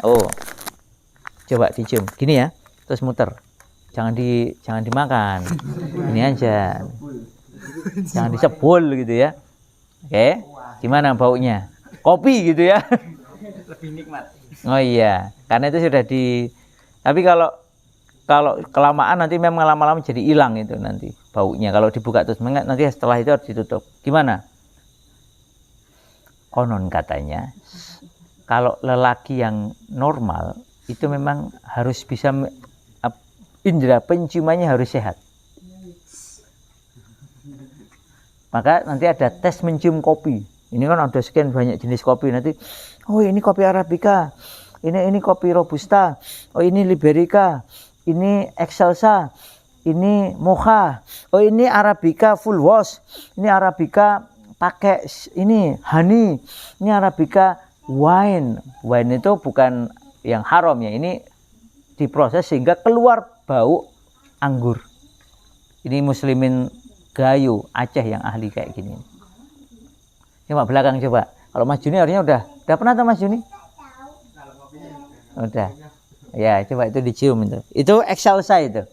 Oh, coba dicium. Gini ya, terus muter. Jangan dimakan. Ini aja. Jangan disebul gitu ya. Oke. Gimana baunya? Kopi gitu ya. Lebih nikmat. Oh iya, karena itu sudah tapi kalau kelamaan nanti memang lama-lama jadi hilang itu nanti baunya. Kalau dibuka terus nanti setelah itu harus ditutup. Gimana? Konon katanya kalau lelaki yang normal itu memang harus bisa indera penciumannya harus sehat. Maka nanti ada tes mencium kopi. Ini kan ada sekian banyak jenis kopi. Nanti, oh ini kopi Arabica, ini kopi Robusta, oh ini Liberica, ini Excelsa, ini Mocha, oh ini Arabica full wash, ini Arabica pakai ini honey, ini Arabica wine. Wine itu bukan yang haram ya, ini diproses sehingga keluar bau anggur. Ini Muslimin Gayo Aceh yang ahli kayak gini. Coba belakang coba. Kalau Mas Juni harusnya udah pernah tuh Mas Juni? Udah. Ya, coba itu dicium itu. Itu Excelsa itu.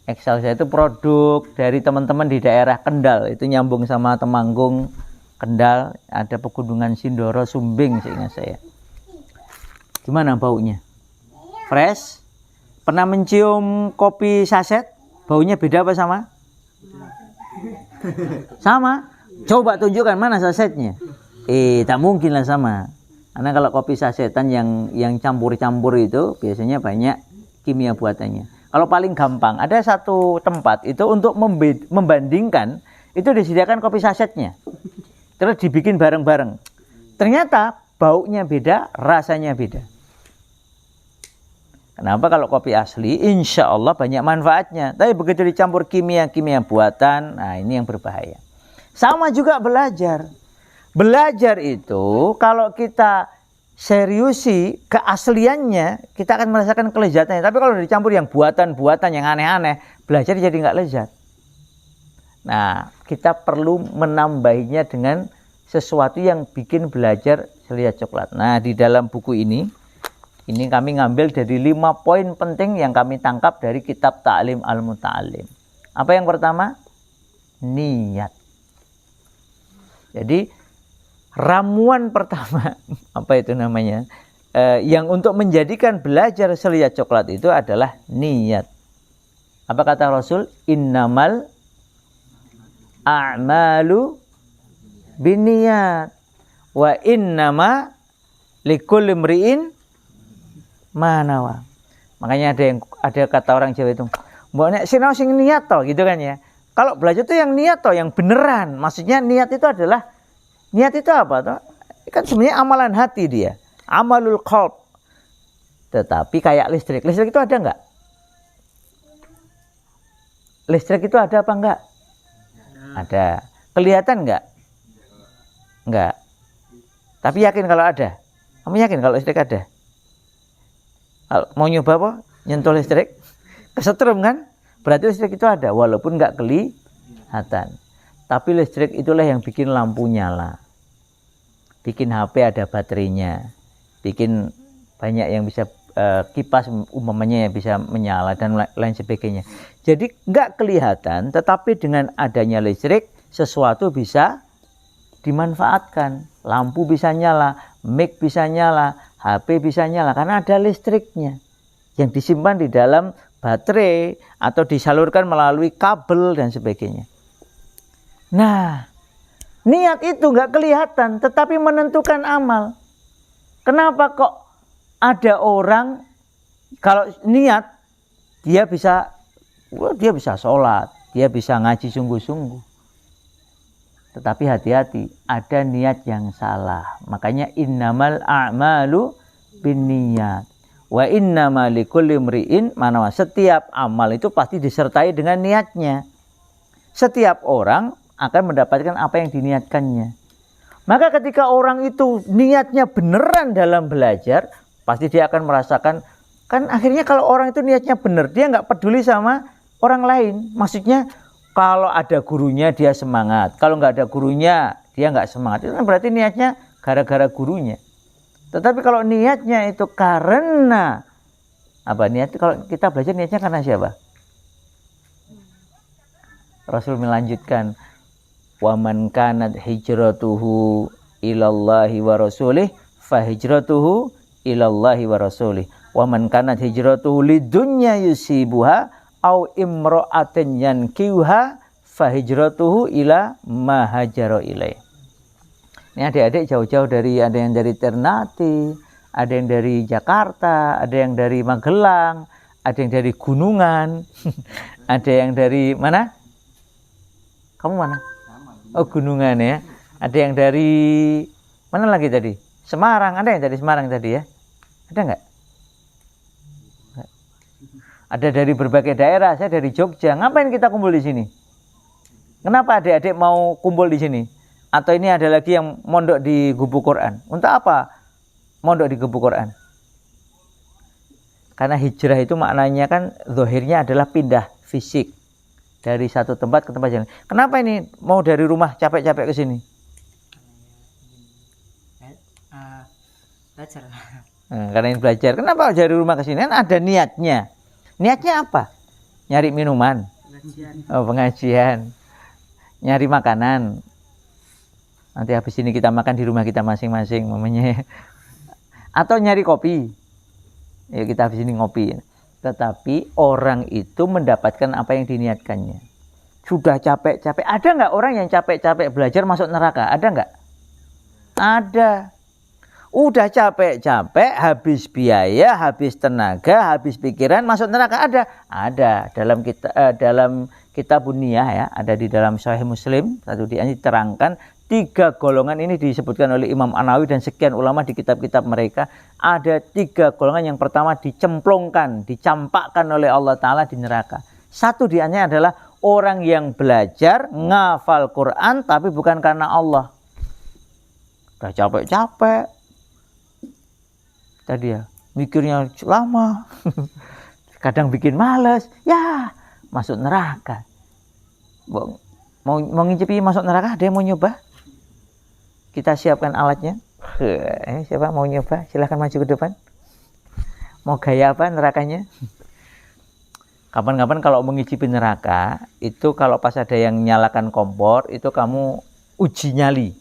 Excelsa itu produk dari teman-teman di daerah Kendal. Itu nyambung sama Temanggung, Kendal, ada Pegunungan Sindoro, Sumbing seingat saya. Gimana baunya? Fresh? Pernah mencium kopi saset? Baunya beda apa sama? Sama? Coba tunjukkan mana sasetnya. Tak mungkin lah sama. Karena kalau kopi sasetan yang campur-campur itu biasanya banyak kimia buatannya. Kalau paling gampang, ada satu tempat itu untuk membandingkan, itu disediakan kopi sasetnya. Terus dibikin bareng-bareng. Ternyata baunya beda, rasanya beda. Kenapa? Kalau kopi asli, insya Allah banyak manfaatnya. Tapi begitu dicampur kimia-kimia buatan, nah ini yang berbahaya. Sama juga belajar. Belajar itu kalau kita seriusi keasliannya, kita akan merasakan kelezatannya. Tapi kalau dicampur yang buatan-buatan yang aneh-aneh, belajar jadi nggak lezat. Nah, kita perlu menambahinya dengan sesuatu yang bikin belajar selia coklat. Nah, di dalam buku ini kami ngambil dari 5 poin penting yang kami tangkap dari kitab Ta'lim Al-Muta'allim. Apa yang pertama? Niat. Jadi ramuan pertama, apa itu namanya, yang untuk menjadikan belajar selia coklat itu adalah niat. Apa kata Rasul? Innamal a'malu binniyat wa innama likulli imri'in ma nawa. Makanya ada kata orang Jawa itu, mbok nek sinau sing niat to, gitu kan ya. Kalau belajar itu yang niat toh, yang beneran. Maksudnya niat itu adalah, niat itu apa toh? Kan sebenarnya amalan hati dia. Amalul qalb. Tetapi kayak listrik. Listrik itu ada enggak? Listrik itu ada apa enggak? Ada. Kelihatan enggak? Enggak. Tapi yakin kalau ada? Kamu yakin kalau listrik ada? Mau nyoba apa? Nyentuh listrik? Kesetrum kan? Berarti listrik itu ada, walaupun nggak kelihatan. Tapi listrik itulah yang bikin lampu nyala. Bikin HP ada baterainya. Bikin banyak yang bisa kipas umpamanya yang bisa menyala dan lain sebagainya. Jadi nggak kelihatan, tetapi dengan adanya listrik, sesuatu bisa dimanfaatkan. Lampu bisa nyala, mic bisa nyala, HP bisa nyala, karena ada listriknya. Yang disimpan di dalam baterai atau disalurkan melalui kabel dan sebagainya. Nah, niat itu nggak kelihatan, tetapi menentukan amal. Kenapa kok ada orang kalau niat dia bisa sholat, dia bisa ngaji sungguh-sungguh. Tetapi hati-hati, ada niat yang salah. Makanya innamal a'malu binniyat. Wa innama likulli imri'in ma nawa. Setiap amal itu pasti disertai dengan niatnya. Setiap orang akan mendapatkan apa yang diniatkannya. Maka ketika orang itu niatnya beneran dalam belajar, pasti dia akan merasakan, kan akhirnya kalau orang itu niatnya bener, dia nggak peduli sama orang lain. Maksudnya kalau ada gurunya dia semangat, kalau nggak ada gurunya dia nggak semangat. Itu kan berarti niatnya gara-gara gurunya. Tetapi kalau niatnya itu karena apa? Niat kalau kita belajar niatnya karena siapa? Rasul melanjutkan, wa man kanat hijratuhu ilallahi wa rasulih fa hijratuhu ilallahi wa rasulih wa man kanat hijratuhu lidunya yusibuha au imra'atin yankiuha fa hijratuhu ila ma hajara ilaih. Ini adik-adik jauh-jauh dari, ada yang dari Ternate, ada yang dari Jakarta, ada yang dari Magelang, ada yang dari Gunungan, ada yang dari mana? Kamu mana? Oh, Gunungan ya. Ada yang dari mana lagi tadi? Semarang. Ada yang dari Semarang tadi ya? Ada nggak? Ada dari berbagai daerah. Saya dari Jogja. Ngapain kita kumpul di sini? Kenapa adik-adik mau kumpul di sini? Atau ini ada lagi yang mondok di Gubuk Quran? Untuk apa mondok di Gubuk Quran? Karena hijrah itu maknanya kan zahirnya adalah pindah fisik dari satu tempat ke tempat yang lain. Kenapa ini mau dari rumah capek-capek ke sini? Belajar. Karena ini belajar. Kenapa dari rumah ke sini? Kan ada niatnya. Niatnya apa? Nyari minuman. Pengajian. Oh, pengajian. Nyari makanan. Nanti habis ini kita makan di rumah kita masing-masing mamanya. Atau nyari kopi. Ya kita habis ini ngopi. Tetapi orang itu mendapatkan apa yang diniatkannya. Sudah capek-capek. Ada nggak orang yang capek-capek belajar masuk neraka? Ada nggak? Ada. Udah capek-capek, habis biaya, habis tenaga, habis pikiran, masuk neraka. Ada. Dalam kitab Bunyah ya, ada di dalam Sahih Muslim. Satu diterangkan 3 golongan ini disebutkan oleh Imam An-Nawawi dan sekian ulama di kitab-kitab mereka. Ada 3 golongan. Yang pertama dicemplungkan, dicampakkan oleh Allah Ta'ala di neraka. Satu di antaranya adalah orang yang belajar ngafal Quran tapi bukan karena Allah. Udah capek-capek. Tadi ya, mikirnya lama. Kadang bikin males. Ya, masuk neraka. Mau ngicipi masuk neraka? Ada yang mau nyoba? Kita siapkan alatnya. Siapa mau nyoba? Silahkan maju ke depan. Mau gaya apa nerakanya? Kapan-kapan kalau mengicipi neraka, itu kalau pas ada yang nyalakan kompor, itu kamu uji nyali.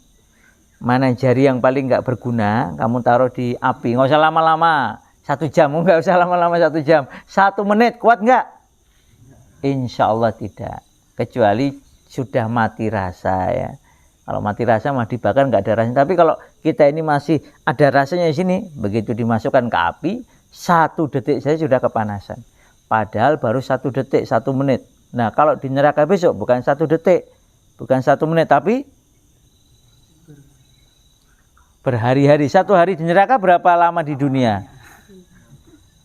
Mana jari yang paling nggak berguna, kamu taruh di api. Nggak usah lama-lama. 1 jam, nggak usah lama-lama 1 jam. 1 menit, kuat nggak? Insya Allah tidak. Kecuali sudah mati rasa ya. Kalau mati rasa mah dibakar nggak ada rasanya. Tapi kalau kita ini masih ada rasanya di sini, begitu dimasukkan ke api, 1 detik saja sudah kepanasan. Padahal baru 1 detik, 1 menit. Nah kalau di neraka besok bukan 1 detik, bukan 1 menit, tapi berhari-hari. 1 hari di neraka berapa lama di dunia?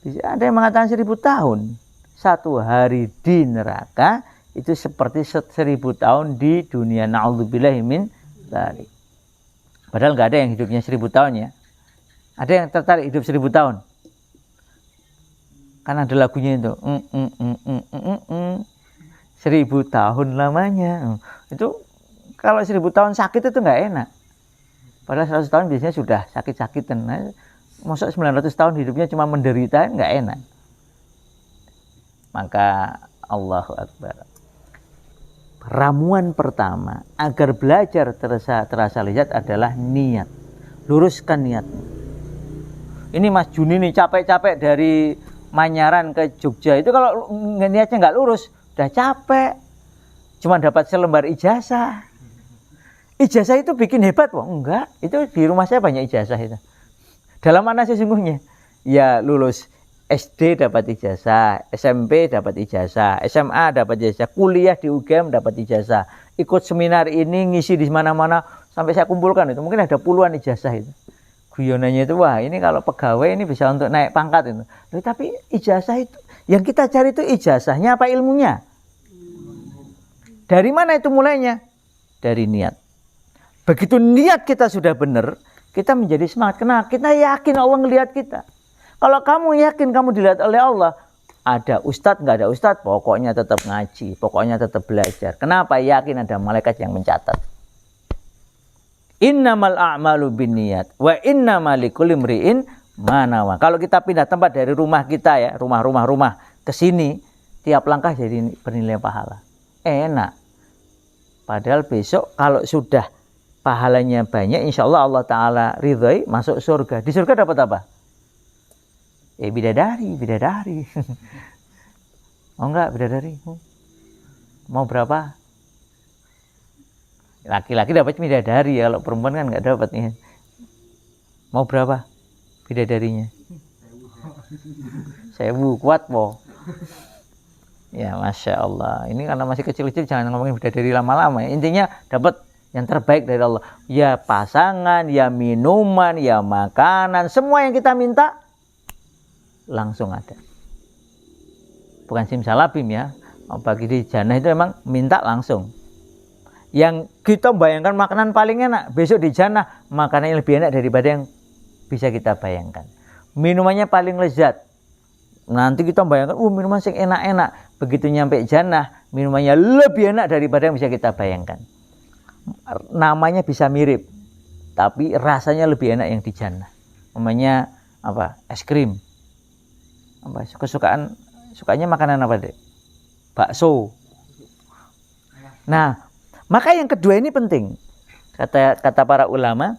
Ada yang mengatakan 1000 tahun. 1 hari di neraka itu seperti 1000 tahun di dunia. Na'udzubillahi min dzalik. Padahal nggak ada yang hidupnya 1000 tahun ya. Ada yang tertarik hidup 1000 tahun? Kan ada lagunya itu. 1000 tahun lamanya. Itu kalau 1000 tahun sakit itu nggak enak. Padahal 100 tahun biasanya sudah sakit-sakitan. Nah, masuk 900 tahun hidupnya cuma menderita, nggak enak. Maka Allahu Akbar. Ramuan pertama agar belajar terasa lezat adalah niat. Luruskan niatnya. Ini Mas Juni nih capek-capek dari Manyaran ke Jogja. Itu kalau niatnya nggak lurus, udah capek. Cuma dapat selembar ijazah. Ijazah itu bikin hebat, wah enggak. Itu di rumah saya banyak ijazah itu. Dalam mana sesungguhnya? Ya lulus SD dapat ijazah, SMP dapat ijazah, SMA dapat ijazah, kuliah di UGM dapat ijazah, ikut seminar ini ngisi di mana-mana sampai saya kumpulkan itu mungkin ada puluhan ijazah itu. Guyonannya itu wah ini kalau pegawai ini bisa untuk naik pangkat itu. Loh, tapi ijazah itu yang kita cari itu ijazahnya apa ilmunya? Dari mana itu mulainya? Dari niat. Begitu niat kita sudah benar, kita menjadi semangat. Kenapa? Kita yakin Allah ngelihat kita. Kalau kamu yakin kamu dilihat oleh Allah, ada ustadz, nggak ada ustadz, pokoknya tetap ngaji, pokoknya tetap belajar. Kenapa? Yakin ada malaikat yang mencatat. Innamal a'malu binniyat wa innamal likulli imri'in ma nawa. Kalau kita pindah tempat dari rumah kita ya, rumah ke sini, tiap langkah jadi bernilai pahala. Enak. Padahal besok kalau sudah pahalanya banyak, insya Allah Allah Ta'ala ridhoi, masuk surga. Di surga dapat apa? Bidadari. Oh enggak, bidadari. Mau berapa? Laki-laki dapat bidadari, kalau perempuan kan enggak dapat nih. Mau berapa bidadarinya? 1.000, kuat po. Ya Masya Allah. Ini karena masih kecil-kecil jangan ngomongin bidadari lama-lama. Intinya dapat yang terbaik dari Allah. Ya pasangan, ya minuman, ya makanan, semua yang kita minta langsung ada. Bukan simsalabim ya. Bagi di jannah itu memang minta langsung. Yang kita bayangkan makanan paling enak, besok di jannah makanan yang lebih enak daripada yang bisa kita bayangkan. Minumannya paling lezat. Nanti kita bayangkan, minuman yang enak-enak. Begitu nyampe jannah, minumannya lebih enak daripada yang bisa kita bayangkan. Namanya bisa mirip, tapi rasanya lebih enak yang di jannah. Namanya apa? Es krim. Apa? Sukanya makanan apa deh? Bakso. Nah, maka yang kedua ini penting. Kata para ulama,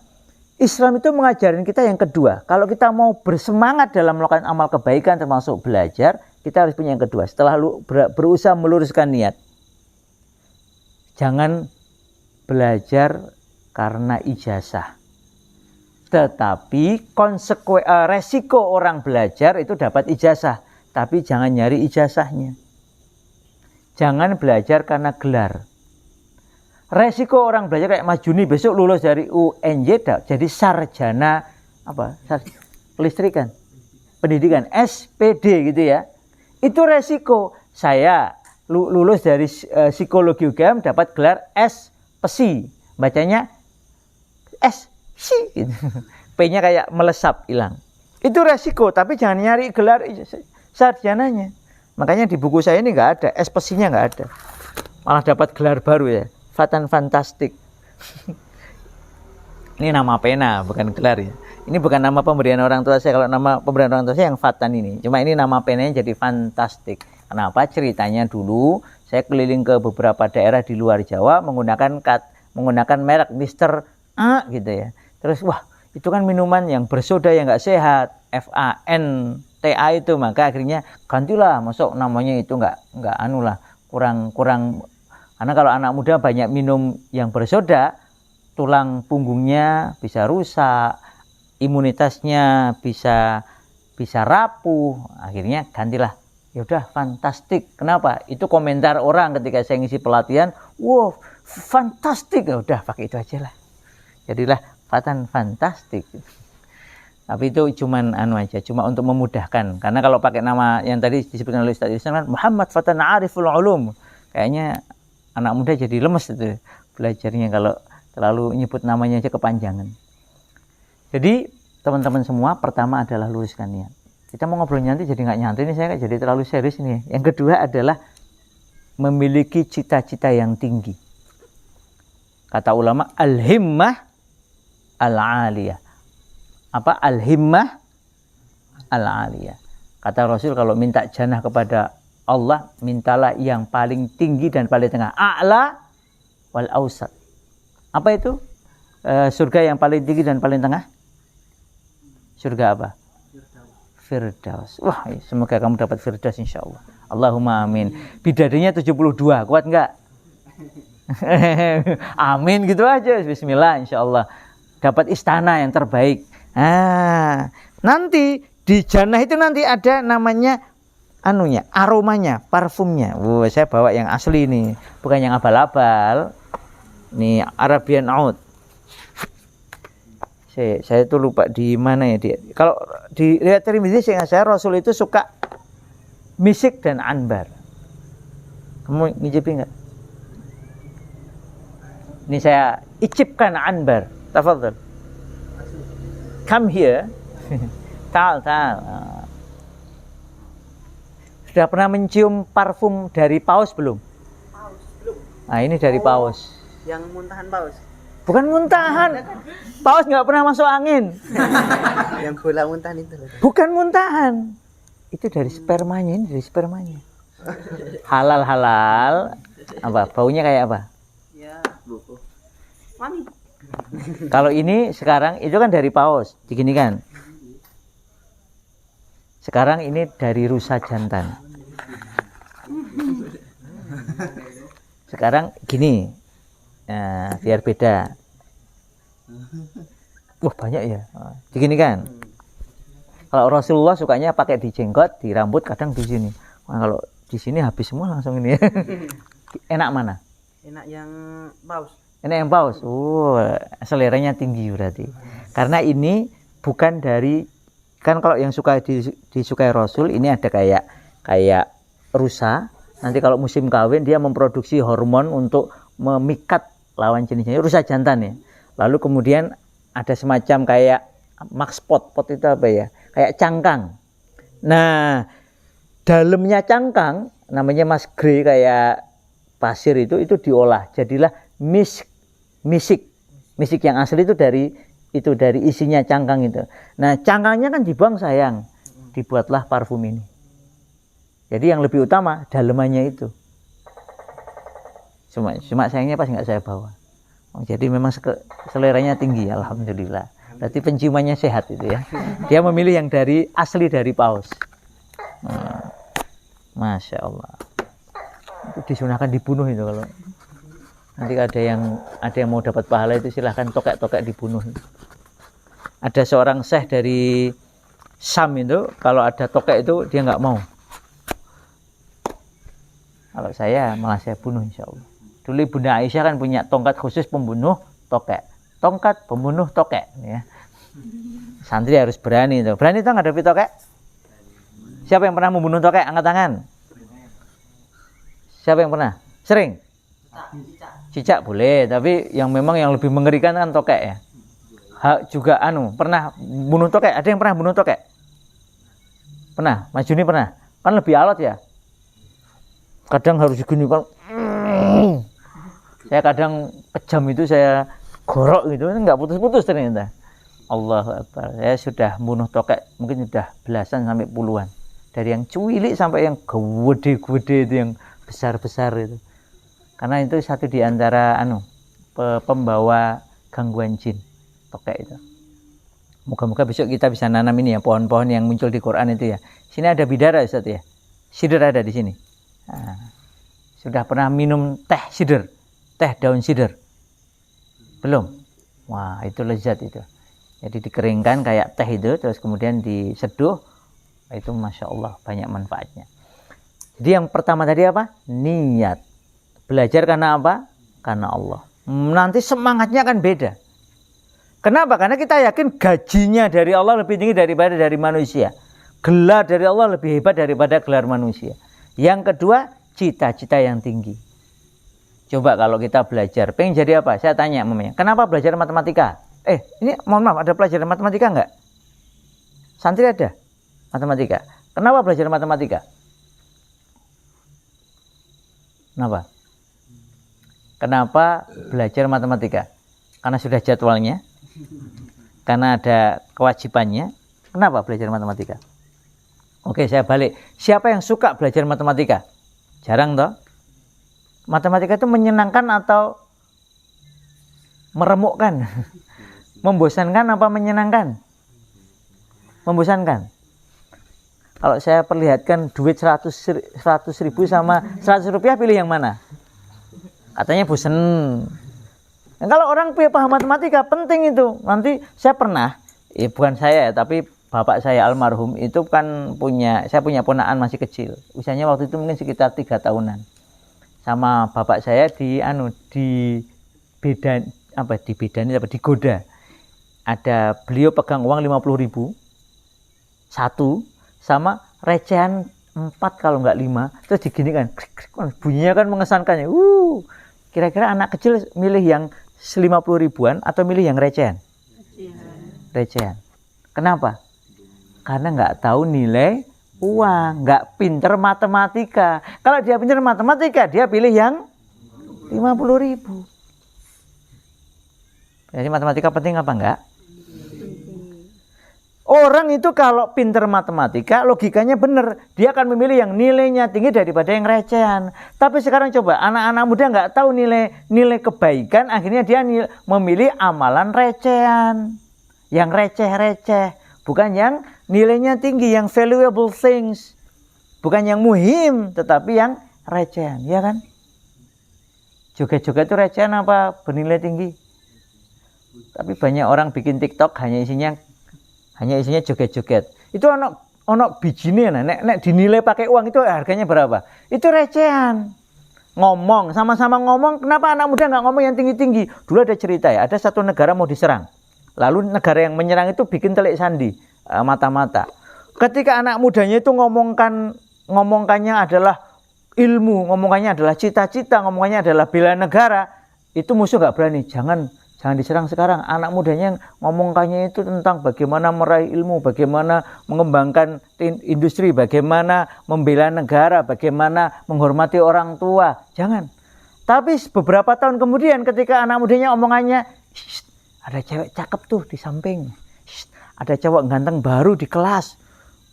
Islam itu mengajarin kita yang kedua. Kalau kita mau bersemangat dalam melakukan amal kebaikan termasuk belajar, kita harus punya yang kedua. Setelah berusaha meluruskan niat. Jangan belajar karena ijazah. Tetapi resiko orang belajar itu dapat ijazah. Tapi jangan nyari ijazahnya. Jangan belajar karena gelar. Resiko orang belajar kayak Mas Juni besok lulus dari UNJ jadi sarjana kelistrikan, pendidikan SPD gitu ya. Itu resiko. Saya lulus dari psikologi UGM dapat gelar S.Psi. Bacanya S.Si gitu. P-nya kayak melesap hilang. Itu resiko, tapi jangan nyari gelar sarjananya. Makanya di buku saya ini nggak ada, S.Psi-nya nggak ada. Malah dapat gelar baru ya. Fatan Fantastik. Ini nama pena, bukan gelar ya. Ini bukan nama pemberian orang tua saya. Kalau nama pemberian orang tua saya yang Fatan ini. Cuma ini nama penanya jadi Fantastik. Kenapa? Ceritanya dulu saya keliling ke beberapa daerah di luar Jawa menggunakan merek Mr. A gitu ya. Terus wah itu kan minuman yang bersoda yang nggak sehat. FANTA itu, maka akhirnya gantilah. Masuk namanya itu nggak kurang. Karena kalau anak muda banyak minum yang bersoda, tulang punggungnya bisa rusak, imunitasnya bisa rapuh. Akhirnya gantilah. Ya udah Fantastik. Kenapa? Itu komentar orang ketika saya ngisi pelatihan. Wow, Fantastik. Ya udah pakai itu aja lah. Jadilah Fatan Fantastik. Tapi itu cuma untuk memudahkan. Karena kalau pakai nama yang tadi disebutkan oleh Ustaz Islam kan Muhammad Fatan Ariful Ulum. Kayaknya anak muda jadi lemes itu belajarnya kalau terlalu nyebut namanya aja kepanjangan. Jadi teman-teman semua, pertama adalah luruskan niat. Kita mau ngobrol nyantai jadi nggak nyantai nih, saya jadi terlalu serius nih. Yang kedua adalah memiliki cita-cita yang tinggi. Kata ulama al-himmah al-aliyah. Apa al-himmah al-aliyah? Kata Rasul kalau minta jannah kepada Allah, mintalah yang paling tinggi dan paling tengah. A'la wal ausat. Apa itu? Surga yang paling tinggi dan paling tengah? Surga apa? Firdaus. Wah, semoga kamu dapat Firdaus insyaallah. Allahumma amin. Bidadarinya 72, kuat enggak? Amin gitu aja. Bismillah insyaallah. Dapat istana yang terbaik. Nanti di jannah itu nanti ada namanya aromanya, parfumnya. Saya bawa yang asli nih, bukan yang abal-abal. Nih Arabian Oud. Saya tuh lupa di mana ya dia. Kalau di riwayat Tirmidzi saya Rasul itu suka misik dan anbar. Kamu ngicipi enggak? Ini saya icipkan anbar. Tafadhal. Come here. Ta'al. Sudah pernah mencium parfum dari paus belum? Paus belum. Nah, ini dari paus. Yang muntahan paus. Bukan muntahan. Paus nggak pernah masuk angin. Yang bola muntahan itu loh. Bukan muntahan. Itu dari spermanya, ini dari spermanya. Halal. Apa? Baunya kayak apa? Ya, buku. Wangi. Kalau ini sekarang itu kan dari paus, diginikan. Sekarang ini dari rusa jantan. Sekarang gini, nah, biar beda. Wah banyak ya, diginikan. Kalau Rasulullah sukanya pakai di jenggot, di rambut, kadang di sini. Nah, kalau di sini habis semua langsung ini. Enak mana? Enak yang paus. Enak yang paus. Seleranya tinggi berarti. Karena ini bukan dari, kan kalau yang suka disukai Rasul ini ada kayak rusa. Nanti kalau musim kawin dia memproduksi hormon untuk memikat lawan jenisnya. Rusa jantan ya. Lalu kemudian ada semacam kayak maxpot, pot itu apa ya? Kayak cangkang. Nah, dalamnya cangkang namanya mas grey kayak pasir itu diolah jadilah misik yang asli itu dari isinya cangkang itu. Nah, cangkangnya kan dibuang sayang, dibuatlah parfum ini. Jadi yang lebih utama dalemannya itu. Cuma sayangnya pas nggak saya bawa. Jadi memang seleranya tinggi, alhamdulillah. Berarti penciumannya sehat itu ya. Dia memilih yang asli dari paus. Masya Allah. Itu disunahkan dibunuh itu kalau nanti ada yang mau dapat pahala itu silahkan tokek dibunuh. Ada seorang syekh dari Syam itu kalau ada tokek itu dia nggak mau. Kalau saya malah saya bunuh insya Allah. Dulu Bunda Aisyah kan punya tongkat khusus pembunuh tokek. Tongkat pembunuh tokek ya. Santri harus berani itu. Berani tuh ngadepi tokek? Siapa yang pernah membunuh tokek? Angkat tangan. Siapa yang pernah? Sering? Cicak boleh, tapi yang memang yang lebih mengerikan kan tokek ya. Juga pernah bunuh tokek? Ada yang pernah bunuh tokek? Pernah? Mas Juni pernah? Kan lebih alot ya. Kadang harus digini kan. Saya kadang kejam itu saya gorok gitu, nggak putus-putus ternyata. Allahu Akbar. Saya sudah bunuh tokek mungkin sudah belasan sampai puluhan. Dari yang cuilik sampai yang gede-gede itu, yang besar-besar itu. Karena itu satu di antara pembawa gangguan jin, tokek itu. Moga-moga besok kita bisa nanam ini ya, pohon-pohon yang muncul di Quran itu ya. Sini ada bidara Ustaz ya. Sider ada di sini. Nah, sudah pernah minum teh sider? Teh daun sider? Belum? Wah, itu lezat itu. Jadi dikeringkan kayak teh itu, terus kemudian diseduh. Itu Masya Allah banyak manfaatnya. Jadi yang pertama tadi apa? Niat. Belajar karena apa? Karena Allah. Nanti semangatnya akan beda. Kenapa? Karena kita yakin gajinya dari Allah lebih tinggi daripada dari manusia. Gelar dari Allah lebih hebat daripada gelar manusia. Yang kedua, cita-cita yang tinggi. Coba kalau kita belajar, pengen jadi apa? Saya tanya mamanya, kenapa belajar matematika? Ini mohon maaf, ada pelajaran matematika enggak? Santri ada matematika. Kenapa belajar matematika? Kenapa belajar matematika? Karena sudah jadwalnya, karena ada kewajibannya. Kenapa belajar matematika? Oke, saya balik. Siapa yang suka belajar matematika? Jarang toh. Matematika itu menyenangkan atau meremukkan? Membosankan apa menyenangkan? Membosankan. Kalau saya perlihatkan duit 100 ribu sama 100 rupiah, pilih yang mana? Katanya bosan. Nah, kalau orang paham matematika penting itu. Nanti saya pernah, bukan saya tapi bapak saya almarhum itu kan saya punya ponakan masih kecil. Usianya waktu itu mungkin sekitar 3 tahunan. Sama bapak saya digoda. Ada beliau pegang uang 50 ribu satu sama recehan 4 kalau enggak 5, terus diginikan. Bunyinya kan mengesankan ya. Kira-kira anak kecil milih yang 50 ribuan atau milih yang recehan? Recehan. Kenapa? Karena nggak tahu nilai uang, nggak pinter matematika. Kalau dia pinter matematika, dia pilih yang 50 ribu. Jadi matematika penting apa enggak? Orang itu kalau pinter matematika, logikanya benar. Dia akan memilih yang nilainya tinggi daripada yang recehan. Tapi sekarang coba, anak-anak muda nggak tahu nilai kebaikan, akhirnya dia memilih amalan recehan. Yang receh-receh. Bukan yang nilainya tinggi, yang valuable things. Bukan yang muhim, tetapi yang recehan. Ya kan? Joget-joget itu recehan apa bernilai tinggi? Tapi banyak orang bikin TikTok hanya isinya joget-joget. Itu ono bijine nek dinilai pakai uang itu harganya berapa? Itu recehan. Ngomong, sama-sama ngomong, kenapa anak muda nggak ngomong yang tinggi-tinggi? Dulu ada cerita ya, ada satu negara mau diserang. Lalu negara yang menyerang itu bikin telik sandi, mata-mata. Ketika anak mudanya itu ngomongkannya adalah ilmu, ngomongkannya adalah cita-cita, ngomongkannya adalah bela negara, itu musuh nggak berani. Jangan diserang sekarang. Anak mudanya yang ngomongkannya itu tentang bagaimana meraih ilmu, bagaimana mengembangkan industri, bagaimana membela negara, bagaimana menghormati orang tua. Jangan. Tapi beberapa tahun kemudian ketika anak mudanya omongannya, ada cewek cakep tuh di samping, ada cowok ganteng baru di kelas,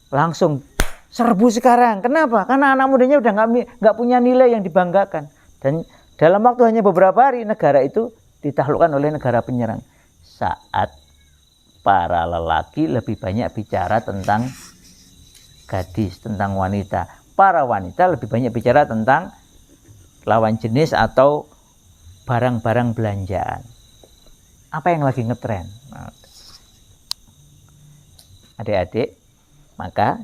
langsung serbu sekarang. Kenapa? Karena anak mudanya udah nggak punya nilai yang dibanggakan. Dan dalam waktu hanya beberapa hari negara itu ditaklukkan oleh negara penyerang. Saat para lelaki lebih banyak bicara tentang gadis, tentang wanita. Para wanita lebih banyak bicara tentang lawan jenis atau barang-barang belanjaan. Apa yang lagi ngetren? Adik-adik, maka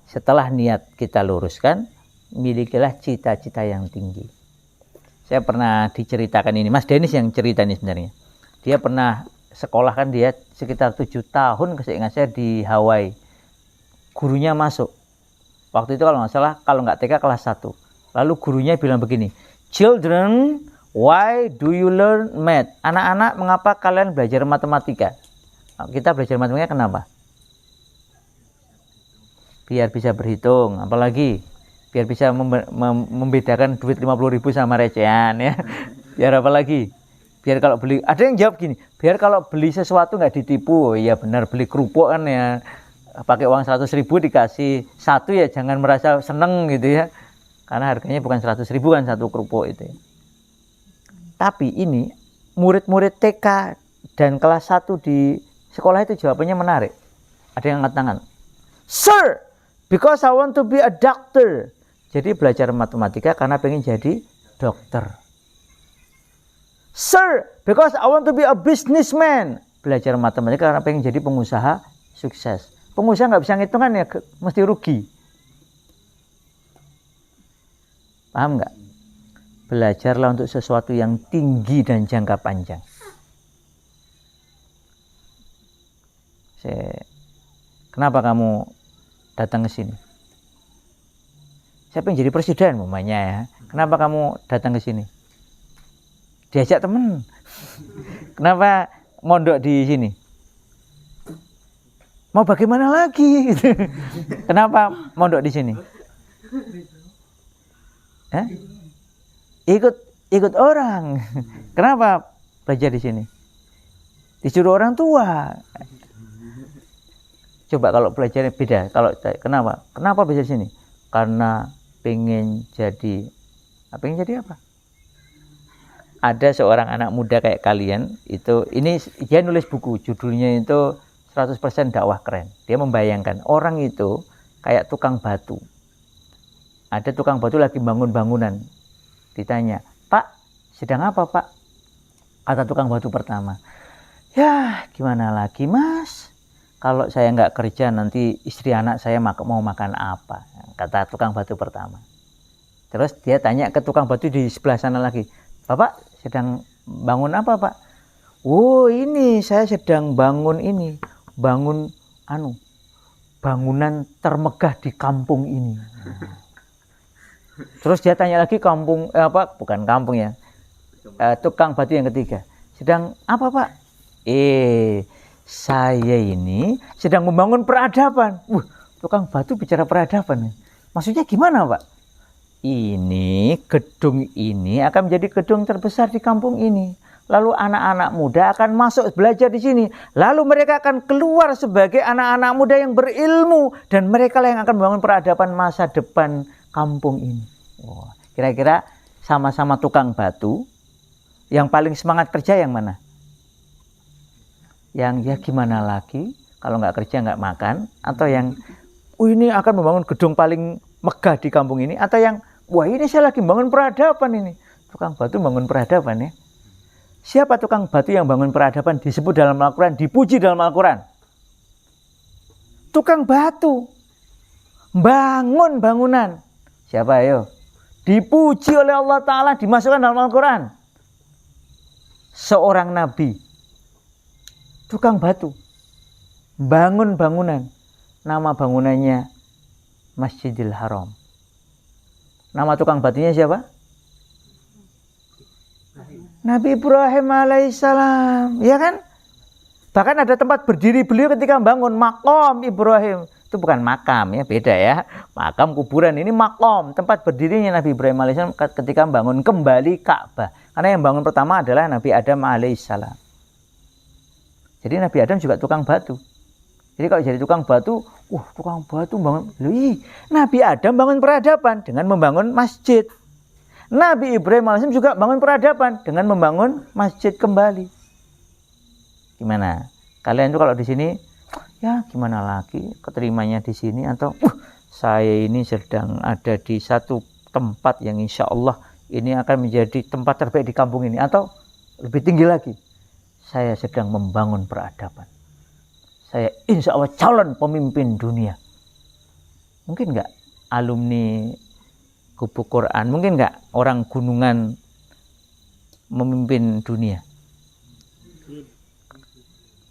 setelah niat kita luruskan, milikilah cita-cita yang tinggi. Saya pernah diceritakan ini, Mas Dennis yang cerita ini sebenarnya. Dia pernah sekolah kan dia sekitar 7 tahun seingat saya di Hawaii. Gurunya masuk. Waktu itu kalau nggak salah, kalau nggak TK kelas 1. Lalu gurunya bilang begini, "Children, why do you learn math?" Anak-anak, mengapa kalian belajar matematika? Kita belajar matematika kenapa? Biar bisa berhitung, apalagi biar bisa membedakan duit 50.000 sama recehan ya. Biar apa lagi? Biar kalau beli, ada yang jawab gini, biar kalau beli sesuatu nggak ditipu. Oh, iya benar, beli kerupuk kan ya, pakai uang 100.000 dikasih satu ya jangan merasa seneng gitu ya. Karena harganya bukan 100.000 kan satu kerupuk itu ya. Tapi ini murid-murid TK dan kelas 1 di sekolah itu jawabannya menarik. Ada yang angkat tangan. "Sir, because I want to be a doctor." Jadi belajar matematika karena pengen jadi dokter. "Sir, because I want to be a businessman." Belajar matematika karena pengen jadi pengusaha sukses. Pengusaha nggak bisa ngitungan ya, mesti rugi. Paham nggak? Belajarlah untuk sesuatu yang tinggi dan jangka panjang. Kenapa kamu datang ke sini? Saya pengen jadi presiden umpamanya ya. Kenapa kamu datang ke sini? Diajak temen. Kenapa mondok di sini? Mau bagaimana lagi? Kenapa mondok di sini? Ikut orang. Kenapa belajar di sini? Disuruh orang tua. Coba kalau belajarnya beda. Kenapa belajar di sini? Karena pengen jadi apa? Ada seorang anak muda kayak kalian itu, ini dia nulis buku, judulnya itu 100% dakwah keren. Dia membayangkan orang itu kayak tukang batu. Ada tukang batu lagi bangun bangunan. Ditanya, "Pak, sedang apa, Pak?" Kata tukang batu pertama, "Ya, gimana lagi, Mas? Kalau saya nggak kerja nanti istri anak saya mau makan apa?" Kata tukang batu pertama. Terus dia tanya ke tukang batu di sebelah sana lagi, "Bapak sedang bangun apa, Pak?" "Oh, ini saya sedang bangun bangunan termegah di kampung ini." Terus dia tanya lagi tukang batu yang ketiga, "Sedang apa, Pak?" "Saya ini sedang membangun peradaban." Tukang batu bicara peradaban. Maksudnya gimana, Pak? "Ini gedung ini akan menjadi gedung terbesar di kampung ini. Lalu anak-anak muda akan masuk belajar di sini. Lalu mereka akan keluar sebagai anak-anak muda yang berilmu. Dan mereka yang akan membangun peradaban masa depan kampung ini. Wah, kira-kira sama-sama tukang batu, yang paling semangat kerja yang mana? Yang ya gimana lagi, kalau nggak kerja nggak makan. Atau yang, ini akan membangun gedung paling megah di kampung ini. Atau yang, wah ini saya lagi bangun peradaban ini. Tukang batu bangun peradaban ya. Siapa tukang batu yang bangun peradaban disebut dalam Al-Quran, dipuji dalam Al-Quran? Tukang batu. Bangun bangunan. Siapa ayo? Dipuji oleh Allah Ta'ala, dimasukkan dalam Al-Quran. Seorang nabi. Tukang batu. Bangun bangunan. Nama bangunannya Masjidil Haram. Nama tukang batunya siapa? Nabi Ibrahim alaihissalam, ya kan? Bahkan ada tempat berdiri beliau ketika bangun makom Ibrahim. Itu bukan makam ya, beda ya. Makam kuburan, ini makom, tempat berdirinya Nabi Ibrahim alaihissalam ketika bangun kembali Ka'bah. Karena yang bangun pertama adalah Nabi Adam alaihissalam. Jadi Nabi Adam juga tukang batu. Jadi kalau jadi tukang batu, tukang batu bangun. Nabi Adam bangun peradaban dengan membangun masjid. Nabi Ibrahim AS juga bangun peradaban dengan membangun masjid kembali. Gimana? Kalian tuh kalau di sini, ya gimana lagi keterimanya di sini, atau saya ini sedang ada di satu tempat yang insya Allah ini akan menjadi tempat terbaik di kampung ini, atau lebih tinggi lagi, saya sedang membangun peradaban. Saya insya Allah calon pemimpin dunia. Mungkin nggak alumni Kubu Quran, mungkin nggak orang gunungan memimpin dunia?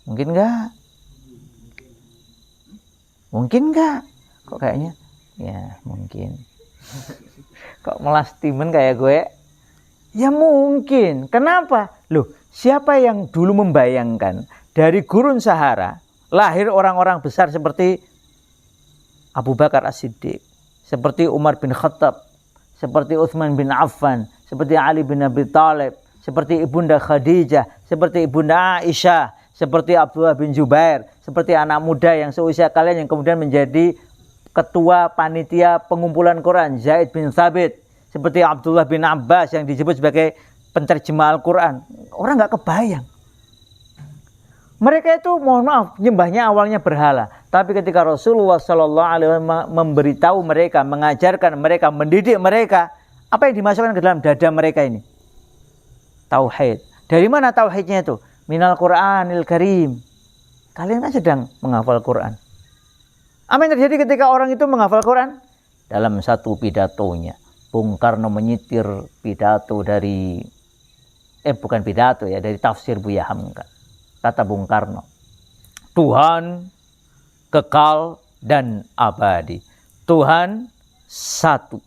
Mungkin nggak? Mungkin nggak? Kok kayaknya? Ya mungkin. Kok malah Steven kayak gue? Ya mungkin. Kenapa? Loh, siapa yang dulu membayangkan dari gurun Sahara lahir orang-orang besar seperti Abu Bakar As-Siddiq, seperti Umar bin Khattab, seperti Utsman bin Affan, seperti Ali bin Abi Thalib, seperti Ibunda Khadijah, seperti Ibunda Aisyah, seperti Abdullah bin Zubair, seperti anak muda yang seusia kalian yang kemudian menjadi ketua panitia pengumpulan Quran, Zaid bin Thabit, seperti Abdullah bin Abbas yang disebut sebagai penterjemah Al-Quran. Orang nggak kebayang. Mereka itu mohon maaf nyembahnya awalnya berhala, tapi ketika Rasulullah SAW memberitahu mereka, mengajarkan mereka, mendidik mereka, apa yang dimasukkan ke dalam dada mereka ini? Tauhid. Dari mana tauhidnya itu? Minal Qur'anil Karim. Kalian kan sedang menghafal Quran. Apa yang terjadi ketika orang itu menghafal Quran? Dalam satu pidatonya, Bung Karno menyitir pidato dari bukan pidato ya, dari tafsir Buya Hamka. Kata Bung Karno, Tuhan kekal dan abadi. Tuhan satu.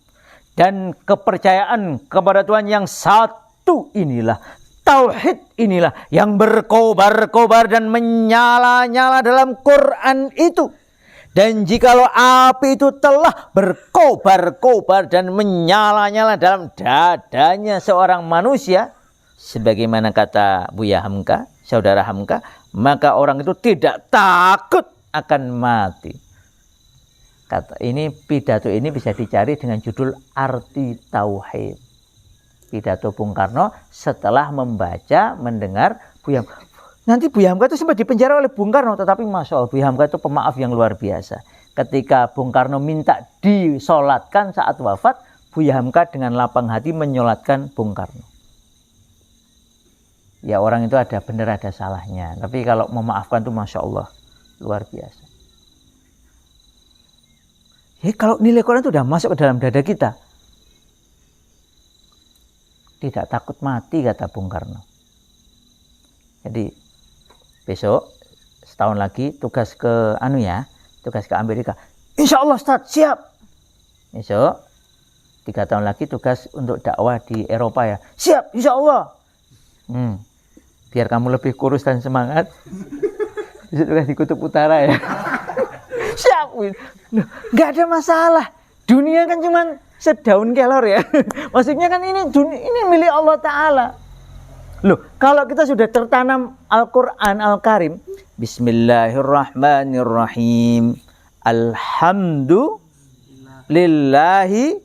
Dan kepercayaan kepada Tuhan yang satu inilah, tauhid inilah yang berkobar-kobar dan menyala-nyala dalam Quran itu. Dan jikalau api itu telah berkobar-kobar dan menyala-nyala dalam dadanya seorang manusia, sebagaimana kata Buya Hamka, saudara Hamka, maka orang itu tidak takut akan mati. Kata ini, pidato ini bisa dicari dengan judul Arti Tauhid. Pidato Bung Karno setelah membaca, mendengar Buya Hamka. Nanti Buya Hamka itu sempat dipenjara oleh Bung Karno, tetapi Masya Allah, Buya Hamka itu pemaaf yang luar biasa. Ketika Bung Karno minta disolatkan saat wafat, Buya Hamka dengan lapang hati menyolatkan Bung Karno. Ya orang itu ada benar ada salahnya, tapi kalau memaafkan itu Masya Allah luar biasa. Ya kalau nilai Quran itu sudah masuk ke dalam dada kita, tidak takut mati kata Bung Karno. Jadi besok setahun lagi tugas ke tugas ke Amerika. Insya Allah Ustaz siap. Besok 3 tahun lagi tugas untuk dakwah di Eropa ya. Siap Insya Allah. Biar kamu lebih kurus dan semangat. Bisa tugas di Kutub Utara ya. Siap. Nggak ada masalah. Dunia kan cuma sedaun kelor ya. Maksudnya kan ini milik Allah Ta'ala. Loh, kalau kita sudah tertanam Al-Quran Al-Karim, Bismillahirrahmanirrahim, Alhamdulillahi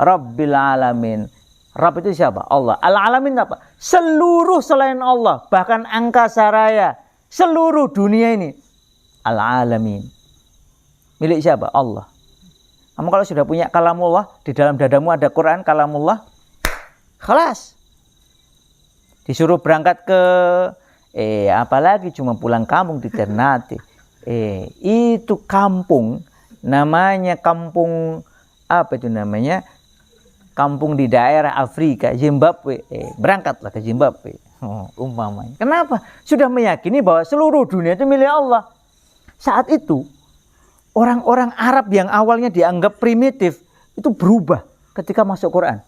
Rabbil Alamin. Rabb itu siapa? Allah. Al-Alamin apa? Seluruh selain Allah, bahkan angkasa raya, seluruh dunia ini. Al-Alamin. Milik siapa? Allah. Kamu kalau sudah punya kalamullah, di dalam dadamu ada Quran, kalamullah, khalas. Disuruh berangkat ke apalagi cuma pulang kampung di Ternate. Itu kampung, namanya kampung apa itu namanya? Kampung di daerah Afrika, Zimbabwe. Berangkatlah ke Zimbabwe. Umpamanya. Kenapa? Sudah meyakini bahwa seluruh dunia itu milik Allah. Saat itu orang-orang Arab yang awalnya dianggap primitif itu berubah ketika masuk Quran.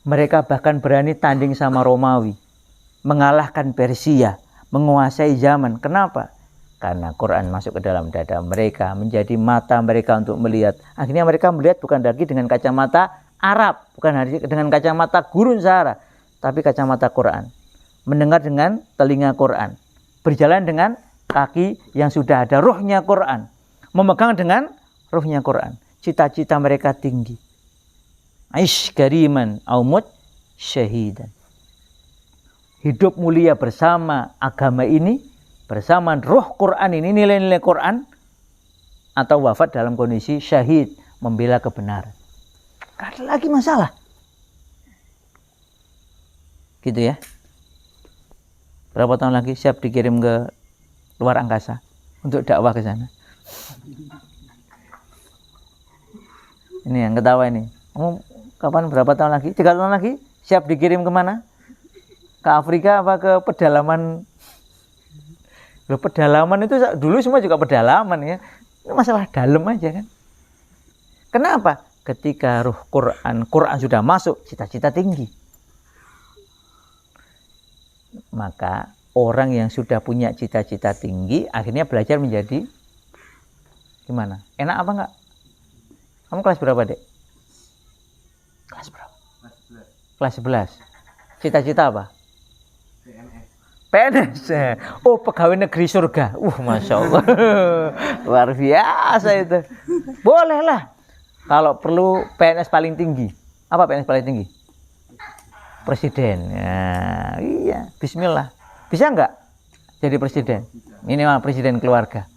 Mereka bahkan berani tanding sama Romawi, mengalahkan Persia, menguasai zaman. Kenapa? Karena Quran masuk ke dalam dada mereka, menjadi mata mereka untuk melihat. Akhirnya mereka melihat bukan lagi dengan kacamata Arab, bukan dengan kacamata gurun Sahara, tapi kacamata Quran. Mendengar dengan telinga Quran, berjalan dengan kaki yang sudah ada ruhnya Quran, memegang dengan ruhnya Quran. Cita-cita mereka tinggi. Aish kariman aumut syahidan. Hidup mulia bersama agama ini, bersama ruh Quran ini, nilai-nilai Quran, atau wafat dalam kondisi syahid, membela kebenaran. Gak ada lagi masalah. Gitu ya. Berapa tahun lagi siap dikirim ke luar angkasa untuk dakwah ke sana. Ini yang ketawa ini. Kamu kapan, berapa tahun lagi? 3 tahun lagi siap dikirim kemana? Ke Afrika apa ke pedalaman? Loh, pedalaman itu dulu semua juga pedalaman ya. Ini masalah dalam aja kan. Kenapa? Ketika ruh Quran sudah masuk, cita-cita tinggi. Maka orang yang sudah punya cita-cita tinggi akhirnya belajar menjadi gimana? Enak apa enggak? Kamu kelas berapa, Dek? Kelas berapa? Kelas 11. Cita-cita apa? PNS. Oh, pegawai negeri surga. Masya Allah. Luar biasa itu. Bolehlah. Kalau perlu PNS paling tinggi. Apa PNS paling tinggi? Presiden. Ya, iya. Bismillah. Bisa enggak jadi presiden? Minimal presiden keluarga.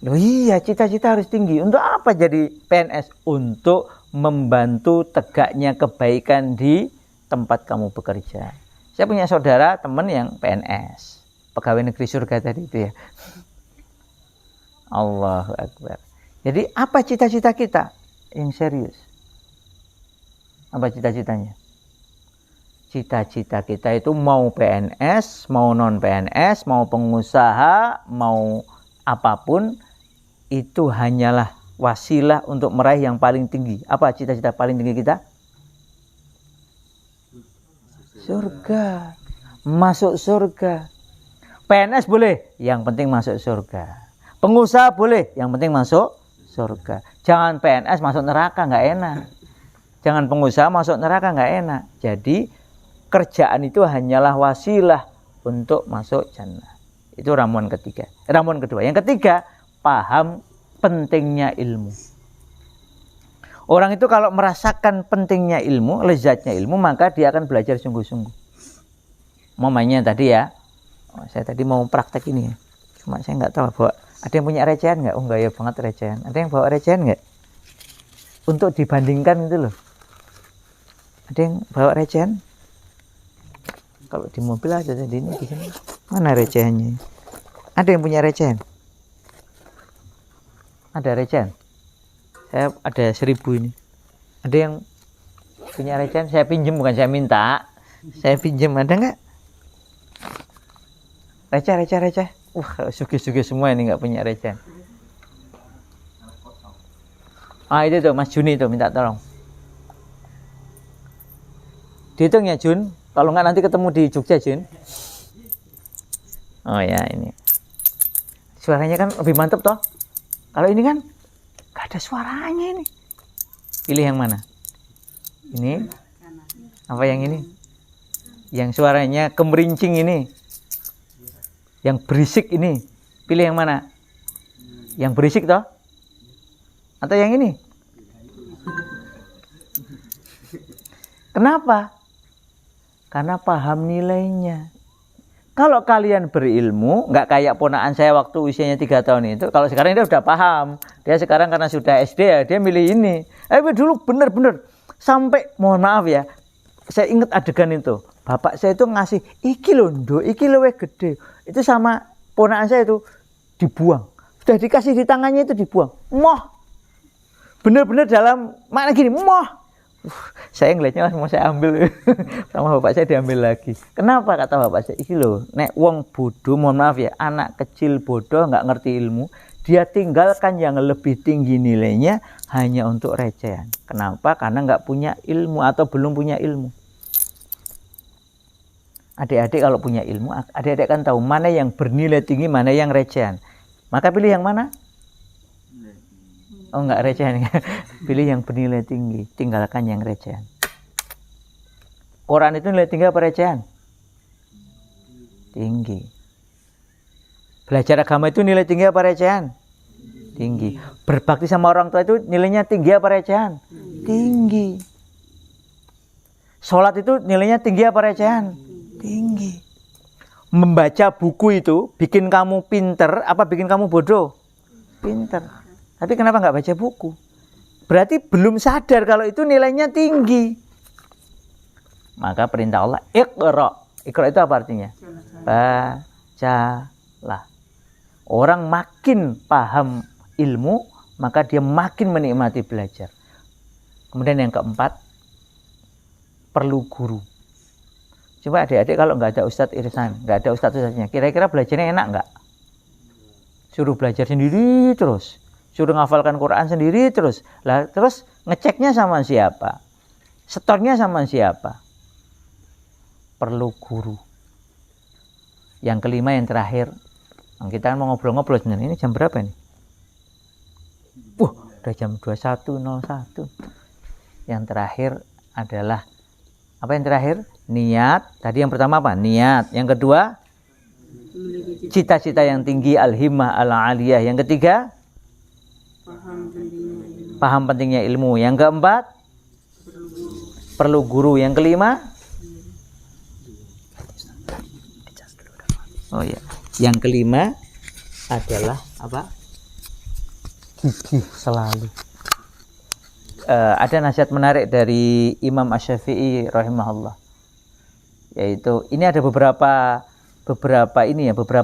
Loh iya, cita-cita harus tinggi. Untuk apa jadi PNS? Untuk membantu tegaknya kebaikan di tempat kamu bekerja. Saya punya saudara, teman yang PNS, pegawai negeri surga tadi itu ya. Allahu Akbar. Jadi apa cita-cita kita yang serius? Apa cita-citanya? Cita-cita kita itu mau PNS, mau non PNS, mau pengusaha, mau apapun, itu hanyalah wasilah untuk meraih yang paling tinggi. Apa cita-cita paling tinggi kita? Surga. Masuk surga. PNS boleh, yang penting masuk surga. Pengusaha boleh, yang penting masuk surga. Jangan PNS masuk neraka, nggak enak. Jangan pengusaha masuk neraka, nggak enak. Jadi kerjaan itu hanyalah wasilah untuk masuk jannah. Itu ramuan ketiga. Ramuan kedua. Yang ketiga, paham pentingnya ilmu. Orang itu kalau merasakan pentingnya ilmu, lezatnya ilmu, maka dia akan belajar sungguh-sungguh. Mamanya tadi ya, saya tadi mau praktek ini ya. Cuma saya nggak tahu bawa. Ada yang punya recehan nggak? Oh, nggak ya banget recehan. Ada yang bawa recehan nggak? Untuk dibandingkan itu loh. Ada yang bawa recehan? Kalau di mobil aja tadi ini di sini. Mana recehannya? Ada yang punya recehan? Ada recehan? Saya ada 1000 ini. Ada yang punya recehan? Saya pinjem, bukan saya minta. Saya pinjem, ada nggak? Receh. Sugih-sugih semua ini nggak punya recehan. Itu tuh Mas Juni tuh minta tolong. Dihitung ya Jun. Kalau nggak nanti ketemu di Jogja Jun. Oh ya ini. Suaranya kan lebih mantap toh. Kalau ini kan gak ada suaranya ini. Pilih yang mana? Ini Apa yang ini? Yang suaranya kemerincing ini. Yang berisik ini. Pilih yang mana? Yang berisik toh? Atau yang ini? Kenapa? Karena paham nilainya. Kalau kalian berilmu, nggak kayak ponakan saya waktu usianya 3 tahun itu. Kalau sekarang dia udah paham. Dia sekarang karena sudah SD ya, dia milih ini. Dulu bener-bener. Sampai, mohon maaf ya, saya ingat adegan itu. Bapak saya itu ngasih, iki londo, iki lewe gede. Itu sama ponakan saya itu dibuang. Sudah dikasih di tangannya itu dibuang. Moh. Bener-bener dalam makna gini, moh. Saya ngeliatnya mau saya ambil sama bapak saya diambil lagi. Kenapa kata bapak saya? Iki loh, nek wong bodoh, mohon maaf ya, anak kecil bodoh nggak ngerti ilmu, dia tinggalkan yang lebih tinggi nilainya hanya untuk recehan. Kenapa? Karena nggak punya ilmu atau belum punya ilmu. Adik-adik kalau punya ilmu, adik-adik kan tahu mana yang bernilai tinggi, mana yang recehan. Maka pilih yang mana? Oh enggak recehan. Pilih yang bernilai tinggi, tinggalkan yang recehan. Quran itu nilai tinggi apa recehan? Tinggi. Belajar agama itu nilai tinggi apa recehan? Tinggi. Berbakti sama orang tua itu nilainya tinggi apa recehan? Tinggi. Sholat itu nilainya tinggi apa recehan? Tinggi. Membaca buku itu bikin kamu pinter apa bikin kamu bodoh? Pinter. Tapi kenapa nggak baca buku? Berarti belum sadar kalau itu nilainya tinggi. Maka perintah Allah, Iqra. Iqra itu apa artinya? Bacalah. Orang makin paham ilmu, maka dia makin menikmati belajar. Kemudian yang keempat, perlu guru. Coba adik-adik kalau nggak ada Ustadz Irsan, nggak ada Ustadz-Ustadznya, kira-kira belajarnya enak nggak? Suruh belajar sendiri terus. Suruh ngafalkan Quran sendiri terus. Lah terus ngeceknya sama siapa? Setornya sama siapa? Perlu guru. Yang kelima yang terakhir. Kita kan mau ngobrol-ngobrol sebenarnya. Ini jam berapa nih? Udah jam 21.01. Yang terakhir adalah apa yang terakhir? Niat. Tadi yang pertama apa? Niat. Yang kedua? Cita-cita yang tinggi, al-himmah al-aliyah. Yang ketiga? Paham pentingnya ilmu. Yang keempat, perlu guru. Yang kelima, yang kelima adalah apa? Gigih selalu. Ada nasihat menarik dari Imam Asy-Syafi'i rahimahullah. Yaitu ini ada beberapa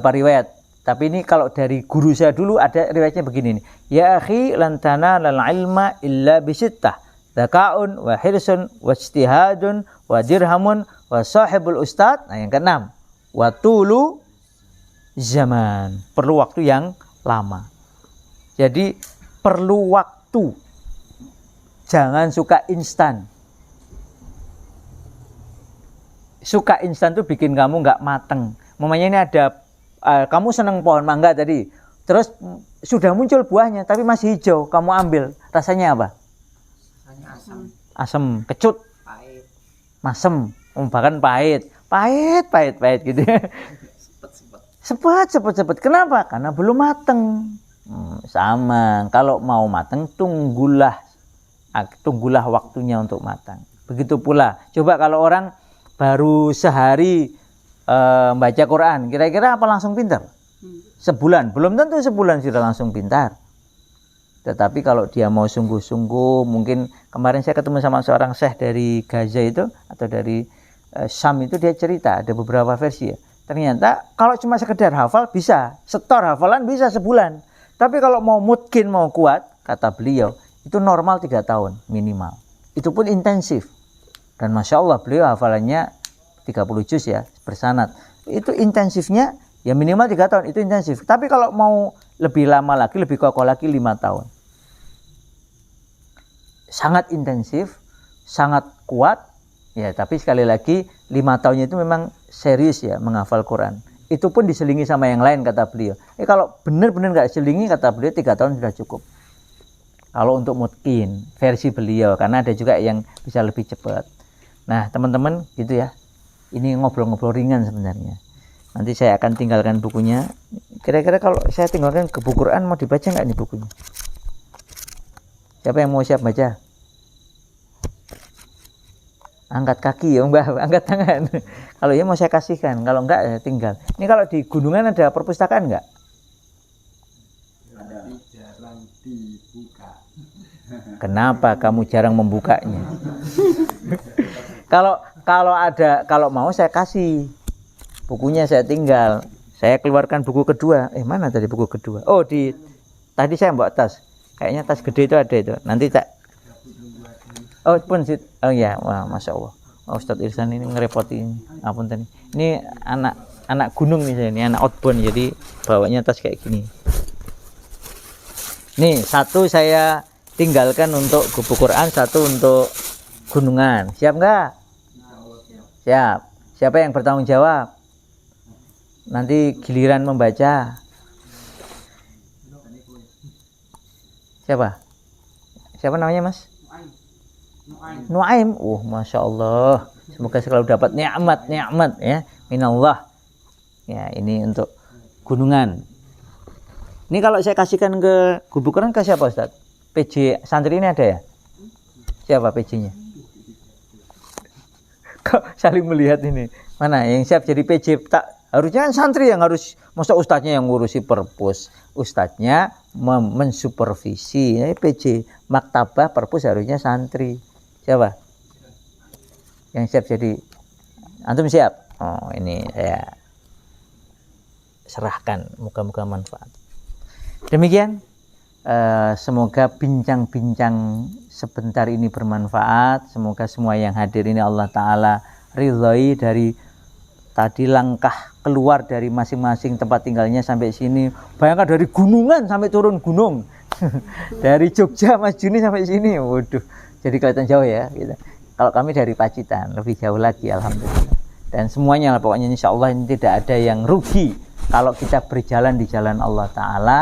riwayat. Tapi ini kalau dari guru saya dulu ada riwayatnya begini nih. Ya akhi lan tanalal ilma illa bisittah. Dzaka'un wa hirsun wa ijtihadun wa dirhamun wa sahibul ustad. Nah yang keenam, wa tulu zaman. Perlu waktu yang lama. Jadi perlu waktu. Jangan suka instan. Suka instan tuh bikin kamu nggak mateng. Mamanya ini ada kamu seneng pohon mangga tadi, terus sudah muncul buahnya tapi masih hijau, kamu ambil, rasanya apa? Rasanya asam. Asam, kecut, pahit, masem, bahkan pahit gitu. Sepet. Kenapa? Karena belum mateng. Sama, kalau mau mateng tunggulah waktunya untuk matang. Begitu pula, coba kalau orang baru sehari baca Quran, kira-kira apa langsung pintar? Sebulan, belum tentu sebulan sudah langsung pintar. Tetapi kalau dia mau sungguh-sungguh, mungkin kemarin saya ketemu sama seorang syekh dari Gaza itu, atau dari Syam itu, dia cerita, ada beberapa versi ya. Ternyata kalau cuma sekedar hafal bisa, setor hafalan bisa sebulan. Tapi kalau mau mutkin, mau kuat, kata beliau, itu normal 3 tahun minimal. Itu pun intensif. Dan Masya Allah beliau hafalannya 30 juz ya, bersanad. Itu intensifnya ya minimal 3 tahun, itu intensif. Tapi kalau mau lebih lama lagi, lebih kokoh lagi 5 tahun. Sangat intensif, sangat kuat. Ya, tapi sekali lagi 5 tahunnya itu memang serius ya menghafal Quran. Itu pun diselingi sama yang lain kata beliau. Kalau benar-benar nggak selingi kata beliau 3 tahun sudah cukup. Kalau untuk mutkin versi beliau, karena ada juga yang bisa lebih cepat. Nah, teman-teman gitu ya. Ini ngobrol-ngobrol ringan sebenarnya. Nanti saya akan tinggalkan bukunya. Kira-kira kalau saya tinggalkan ke buku Quran mau dibaca nggak nih bukunya? Siapa yang mau siap baca? Angkat kaki ya Mbak, angkat tangan. Kalau ya mau saya kasihkan, kalau enggak ya tinggal. Ini kalau di gunungan ada perpustakaan enggak? Ada. Jarang dibuka. Kenapa kamu jarang membukanya? Kalau mau saya kasih. Bukunya saya tinggal. Saya keluarkan buku kedua. Mana tadi buku kedua? Oh, tadi saya bawa tas. Kayaknya tas gede itu ada itu. Nanti tak. Oh, pun oh ya, wah, Masya Allah. Oh, Ustadz Irsan ini ngerepotin. Ampun tadi. Ini anak gunung nih saya, ini anak outbound, jadi bawanya tas kayak gini. Nih, satu saya tinggalkan untuk buku Quran, satu untuk gunungan. Siap nggak? Siap. Siapa yang bertanggung jawab? Nanti giliran membaca. Siapa? Siapa namanya, Mas? Nuaim. Masya Allah. Semoga selalu dapat nikmat ya, minallah. Ya, ini untuk gunungan. Ini kalau saya kasihkan ke buku Quran ke siapa, Ustaz? PJ santri ini ada ya? Siapa PJ-nya? Kok saling melihat ini? Mana yang siap jadi PJ? Tak, harusnya kan santri yang harus, masa ustadznya yang ngurusi perpus. Ustadznya mensupervisi. Ini PJ maktabah perpus harusnya santri. Siapa? Yang siap jadi? Antum siap? Oh, ini saya serahkan. Moga-moga manfaat. Demikian. Semoga bincang-bincang sebentar ini bermanfaat. Semoga semua yang hadir ini Allah Ta'ala ridhoi dari tadi langkah keluar dari masing-masing tempat tinggalnya sampai sini. Bayangkan dari gunungan sampai turun gunung. Dari Jogja Mas Juni sampai sini. Waduh, jadi kelihatan jauh ya gitu. Kalau kami dari Pacitan lebih jauh lagi, alhamdulillah. Dan semuanya pokoknya insya Allah ini tidak ada yang rugi kalau kita berjalan di jalan Allah Ta'ala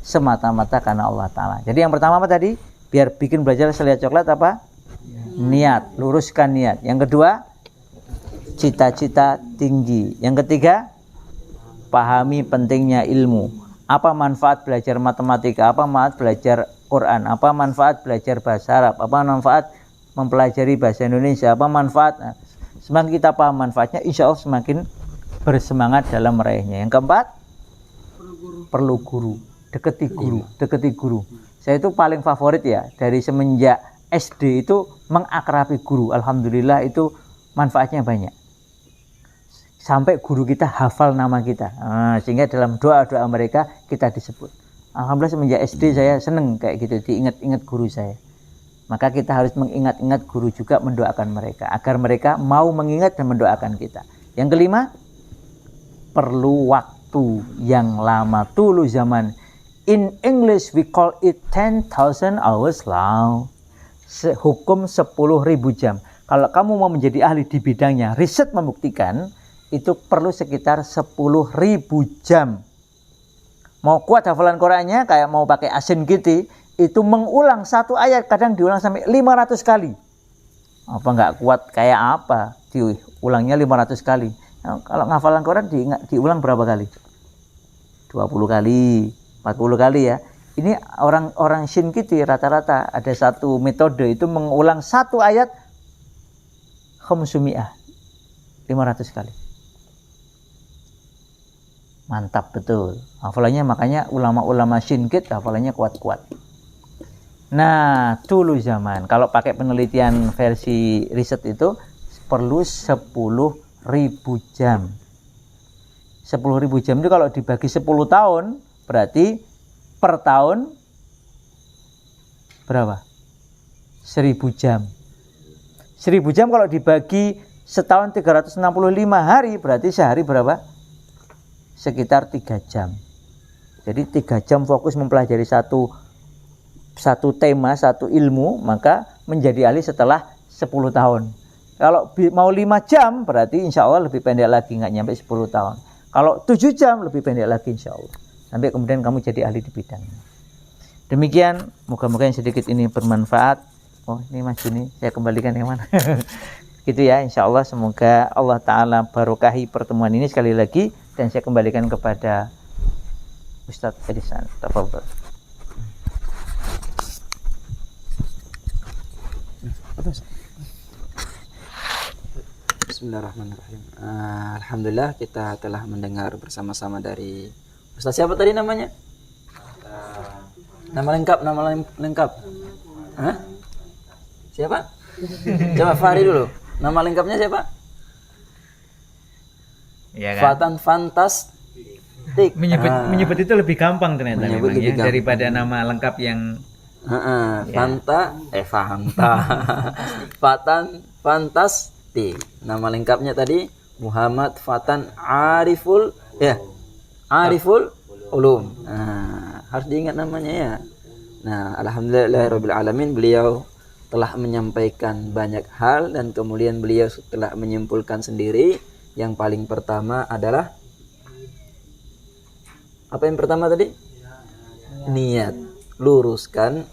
semata-mata karena Allah Ta'ala. Jadi yang pertama apa tadi? Biar bikin belajar selai coklat apa? Niat, luruskan niat. Yang kedua, cita-cita tinggi. Yang ketiga, pahami pentingnya ilmu. Apa manfaat belajar matematika? Apa manfaat belajar Quran? Apa manfaat belajar bahasa Arab? Apa manfaat mempelajari bahasa Indonesia? Apa manfaat? Semakin kita paham manfaatnya, insya Allah semakin bersemangat dalam meraihnya. Yang keempat, perlu guru. Deketi guru. Saya itu paling favorit ya, dari semenjak SD itu mengakrabi guru. Alhamdulillah itu manfaatnya banyak. Sampai guru kita hafal nama kita. Sehingga dalam doa-doa mereka kita disebut. Alhamdulillah semenjak SD saya seneng kayak gitu, diingat-ingat guru saya. Maka kita harus mengingat-ingat guru juga, mendoakan mereka agar mereka mau mengingat dan mendoakan kita. Yang kelima, perlu waktu yang lama, dulu zaman. In English we call it 10,000 hours long. Hukum 10.000 jam. Kalau kamu mau menjadi ahli di bidangnya, riset membuktikan itu perlu sekitar 10.000 jam. Mau kuat hafalan Qurannya kayak mau pakai asin gitu, itu mengulang satu ayat kadang diulang sampai 500 kali. Apa enggak kuat kayak apa? Diulangnya 500 kali. Nah, kalau ngafalan Quran diulang berapa kali? 20 kali. 40 kali ya. Ini orang Shinkiti rata-rata ada satu metode itu mengulang satu ayat 500 kali. Mantap betul. Hafalannya makanya ulama-ulama Shinkit hafalannya kuat-kuat. Nah, dulu zaman kalau pakai penelitian versi riset itu perlu 10.000 jam. 10.000 jam itu kalau dibagi 10 tahun berarti per tahun berapa? 1.000 jam. 1.000 jam kalau dibagi setahun 365 hari berarti sehari berapa? Sekitar 3 jam. Jadi 3 jam fokus mempelajari satu tema, satu ilmu, maka menjadi ahli setelah 10 tahun. Kalau mau 5 jam berarti insya Allah lebih pendek lagi, nggak nyampe 10 tahun. Kalau 7 jam lebih pendek lagi insya Allah. Sampai kemudian kamu jadi ahli di bidangnya. Demikian, moga-moga yang sedikit ini bermanfaat. Oh, ini Mas Juni, saya kembalikan yang mana? Gitu ya, insya Allah semoga Allah Ta'ala barokahi pertemuan ini sekali lagi, dan saya kembalikan kepada Ustadz Edisan. Tafadhol. Bismillahirrahmanirrahim. Alhamdulillah kita telah mendengar bersama-sama dari Ustaz siapa tadi namanya? Nama lengkap. Hah? Siapa? Coba Fahri dulu. Nama lengkapnya siapa? Ya Fatan Fantastik. Menyebut itu lebih gampang ternyata Menyebut memang, lebih gampang. daripada nama lengkap yang Fanta. Fatan Fantastik. Nama lengkapnya tadi Muhammad Fatan Ariful Ulum. Harus diingat namanya ya. Nah, alhamdulillahirabbil alamin, beliau telah menyampaikan banyak hal dan kemudian beliau telah menyimpulkan sendiri. Yang paling pertama adalah apa yang pertama tadi? Niat. Luruskan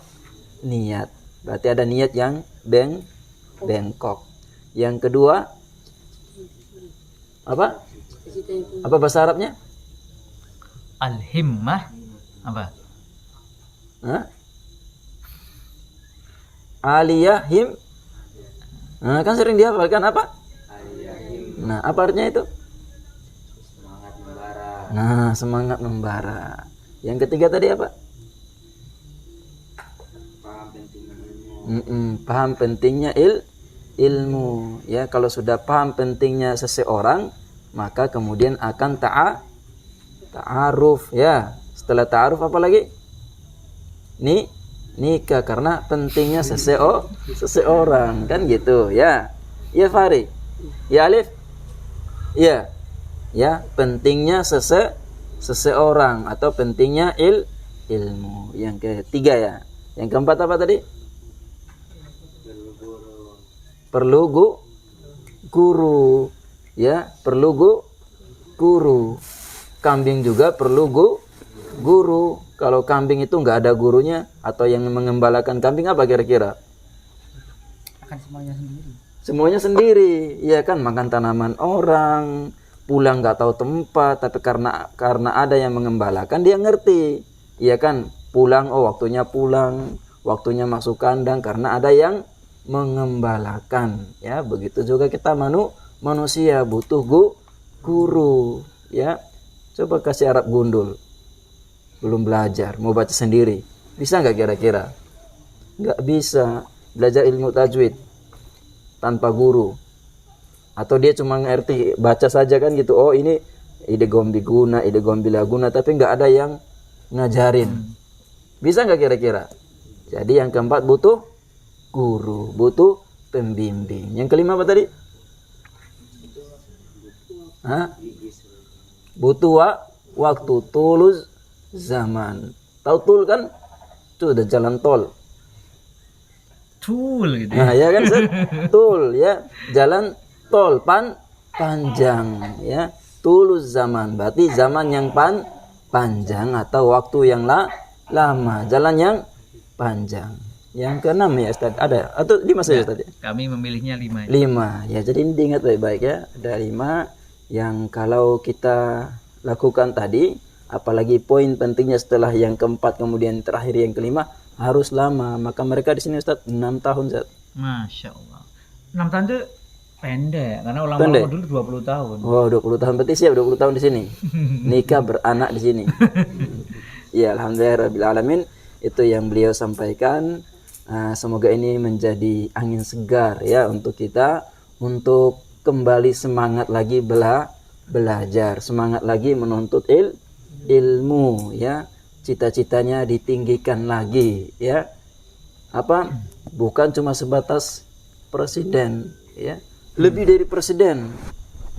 niat. Berarti ada niat yang bengkok. Yang kedua apa? Apa bahasa Arabnya? al-himmah apa? Aliyahim. Kan sering dihafalkan apa? Nah, apa artinya itu? Semangat membara. Yang ketiga tadi apa? Paham pentingnya ilmu. Ya, kalau sudah paham pentingnya seseorang, maka kemudian akan ta'aruf ya. Setelah ta'aruf apa lagi? Nikah, karena pentingnya seseorang kan gitu ya. Ya Fahri. Ya Alif. Ya. Ya, pentingnya seseorang atau pentingnya ilmu. Yang ketiga ya. Yang keempat apa tadi? Perlu guru. Ya, perlu guru. Kambing juga perlu guru. Kalau kambing itu nggak ada gurunya atau yang mengembalakan kambing apa kira-kira? Akan semuanya sendiri. Semuanya sendiri, ya kan, makan tanaman orang, pulang nggak tahu tempat, tapi karena ada yang mengembalakan dia ngerti, ya kan, pulang waktunya pulang, waktunya masuk kandang karena ada yang mengembalakan, ya. Begitu juga kita manusia butuh guru, ya. Coba kasih Arab gundul, belum belajar, mau baca sendiri, bisa nggak kira-kira? Nggak bisa. Belajar ilmu tajwid tanpa guru, atau dia cuma ngerti baca saja kan gitu, oh ini ide gombi guna, ide gombi laguna, tapi nggak ada yang ngajarin, bisa nggak kira-kira? Jadi yang keempat butuh guru, butuh pembimbing. Yang kelima apa tadi? Butuh waktu, tulus zaman. Tahu tul kan? Itu udah jalan tol. Tul gitu. Nah, ya kan, tul ya, jalan tol panjang ya. Tulus zaman berarti zaman yang panjang atau waktu yang lama, jalan yang panjang. Yang keenam ya Ustaz, ada atau 5 saja Ustaz? Kami memilihnya 5. 5. Ya, jadi ini diingat baik-baik ya. Ada 5 yang kalau kita lakukan tadi, apalagi poin pentingnya setelah yang keempat kemudian terakhir yang kelima harus lama. Maka mereka di sini Ustaz 6 tahun Ustaz. Masya Allah. 6 tahun itu pendek karena ulama-ulama dulu 20 tahun. Wow, 20 tahun berarti siap 20 tahun di sini. Nikah beranak di sini. Ya, alhamdulillahirabbil alamin, itu yang beliau sampaikan. Semoga ini menjadi angin segar ya untuk kita, untuk kembali semangat lagi belajar, semangat lagi menuntut ilmu ya. Cita-citanya ditinggikan lagi ya. Apa? Bukan cuma sebatas presiden ya. Lebih dari presiden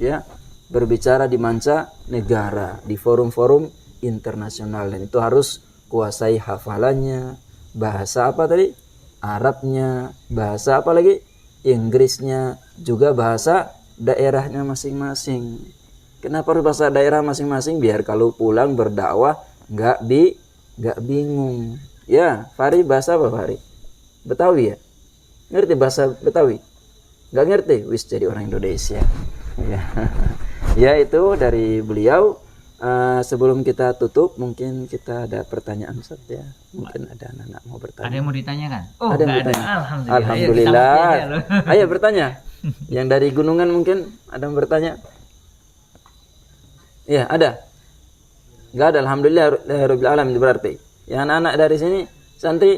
ya. Berbicara di manca negara, di forum-forum internasional, dan itu harus kuasai hafalannya, bahasa apa tadi? Arabnya, bahasa apa lagi? Inggrisnya, juga bahasa daerahnya masing-masing. Kenapa harus bahasa daerah masing-masing? Biar kalau pulang berdakwah nggak bingung. Ya, Fahri bahasa apa Fahri? Betawi ya? Ngerti bahasa Betawi? nggak ngerti, wis jadi orang Indonesia. Ya, ya itu dari beliau. Sebelum kita tutup, mungkin kita ada pertanyaan Ustaz ya. Mungkin ada anak-anak mau bertanya. Ada yang mau ditanyakan? Oh, Ada yang nggak ada. bertanya. Alhamdulillah. Alhamdulillah. Ayo, kita mati aja loh. Ayo bertanya. Yang dari gunungan mungkin ada yang bertanya? Iya, ada. Enggak ada. Alhamdulillah rabbil alamin berarti. Yang anak-anak dari sini santri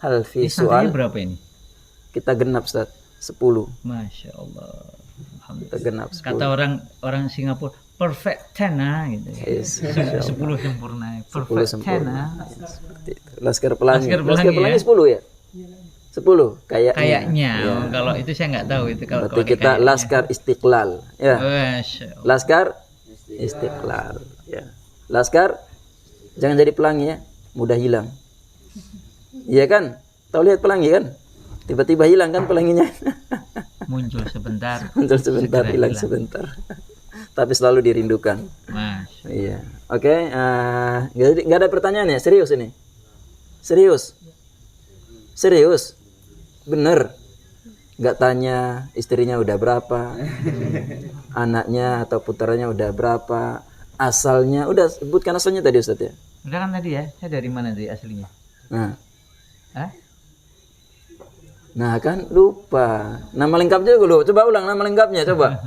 hal Ini visual santrinya berapa ini? kita genap Ustaz 10. Masya Allah. Kita Alhamdulillah. genap 10. Kata orang Singapura, perfect 10 gitu. Yes, 10 sempurna. 10 Perfect 10. sempurna. Seperti itu. Laskar Pelangi. Laskar Pelangi ya? 10 ya? 10 kayaknya. Kayaknya. Ya. Kalau itu saya nggak tahu itu kalau Berarti kita kayaknya. Laskar Istiqlal ya. Masya Allah. Laskar Istiqlal ya. Laskar jangan jadi pelangi ya, mudah hilang. Iya kan? Tahu lihat pelangi kan? Tiba-tiba hilang kan pelanginya. Muncul sebentar. Muncul sebentar, segera hilang sebentar. Tapi selalu dirindukan. Masya. Iya. Oke, nggak ada pertanyaan ya? Serius ini? Serius? Serius? Bener? Nggak tanya istrinya udah berapa, anaknya atau putranya udah berapa, asalnya, udah sebutkan asalnya tadi Ustaz ya? Udah kan tadi ya, saya dari mana tadi aslinya? Nah, Hah? nah kan lupa. Nama lengkapnya dulu, coba ulang nama lengkapnya, coba.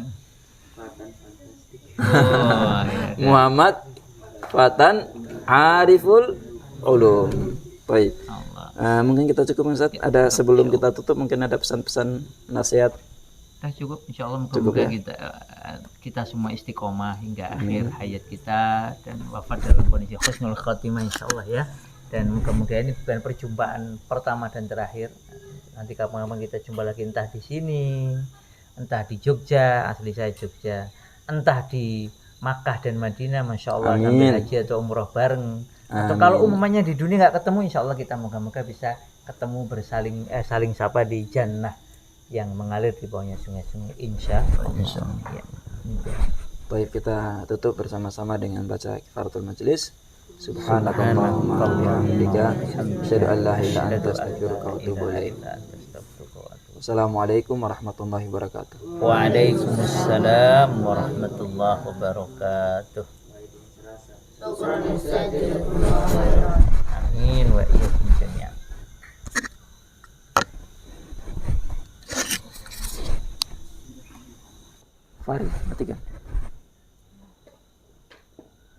Oh, iya. Muhammad Fatan Ariful Ulum. Baik. Allah. Mungkin kita cukup Ustaz. Ada sebelum kita tutup mungkin ada pesan-pesan nasihat. Kita cukup, insya Allah Cukup moga-moga ya? kita semua istiqomah hingga akhir hayat kita dan wafat dalam kondisi husnul khotimah insya Allah ya. Dan moga-moga ini bukan perjumpaan pertama dan terakhir. Nanti kapan-kapan kita jumpa lagi entah di sini, entah di Jogja, asli saya Jogja, entah di Makkah dan Madinah, masya Allah, Amin. sampai haji atau umroh bareng. Atau kalau umumnya di dunia nggak ketemu, insya Allah kita moga-moga bisa ketemu saling sapa di jannah yang mengalir di bawahnya sungai-sungai insya Allah. Ya. Baik, kita tutup bersama-sama dengan baca kifaratul majlis. Subhanakallahumma wa bihamdika asyhadu an la ilaha illa anta astaghfiruka wa atubu ilaik. Wassalamualaikum warahmatullahi wabarakatuh. Waalaikumsalam warahmatullahi wabarakatuh. Amin wa iyyakum jami'an. Farid, matikan.